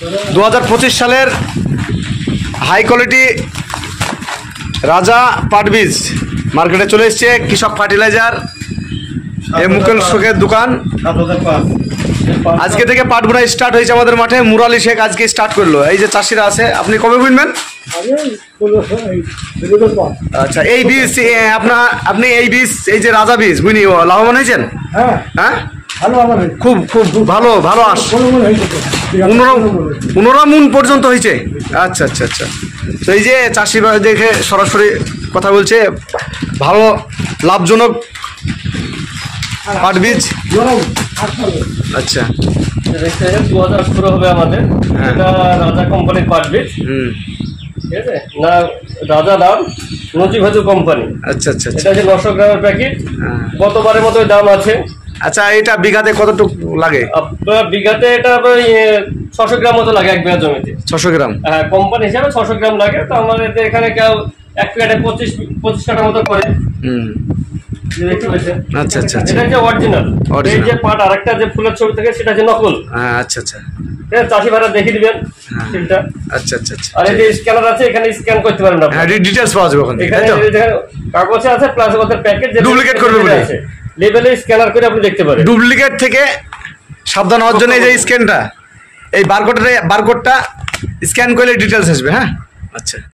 2025 সালের high quality রাজা পাট বীজ মার্কেটে চলে এসছে। কৃষক ফার্টিলাইজার মুকেল শেখের দোকান। আজকে থেকে পাট বোনা স্টার্ট হয়েছে আমাদের মাঠে। মুরালি শেখ আজকে স্টার্ট করলো। এই যে চাষিরা আছে, আপনি কবে বুনবেন? আচ্ছা, এই বীজ আপনি এই বীজ, এই যে রাজা বীজ বুনি লাভবান হয়েছেন? হ্যাঁ, খুব খুব ভালো ভালো আস 15 মণ পর্যন্ত হয়েছে। আচ্ছা আচ্ছা আচ্ছা। তো এই যে চাষি দেখে সরাসরি কথা বলছে, ভালো লাভজনক পাট বীজ। আচ্ছা, 2018 হবে আমাদের। এটা রাজা কোম্পানির পাট বীজ। ঠিক আছে না, রাজা দাম নজিভাজু কোম্পানি। আচ্ছা আচ্ছা। এটা যে 900 গ্রামের প্যাকেট, গতবারের মতো দাম আছে। আচ্ছা, এটা বিঘাতে কতটুকু লাগে? আপনার বিঘাতে এটা 600 গ্রাম মতো লাগে এক বিঘা জমিতে। 600 গ্রাম? হ্যাঁ, কোম্পানি হিসাবে 600 গ্রাম লাগে। তো আমাদের এখানে কেউ এক প্যাকেটে 25 টাকা মতো করে। আচ্ছা আচ্ছা। এটা যে অরিজিনাল, এই যে পাট আরেকটা যে ফুলের ছবি থেকে সেটা যে নকল। আচ্ছা আচ্ছা। চাষি ভাইরা দেখিয়ে দিবেন সেটা। আচ্ছা আচ্ছা আচ্ছা। আর এই যে স্ক্যানার আছে, এখানে স্ক্যান করতে পারেন আপনি। হ্যাঁ, ডিটেইলস পাওয়া যাবে ওখানে। এখানে কাগজে আছে প্লাস ওদের প্যাকেট যে ডুপ্লিকেট করবে বলে আছে, লেবেলে স্ক্যানার করে আপনি দেখতে পারেন। ডুপ্লিকেট থেকে সাবধান হওয়ার জন্য এই যে স্ক্যানটা, এই বারকোডটা স্ক্যান করলে ডিটেইলস আসবে। হ্যাঁ, আচ্ছা।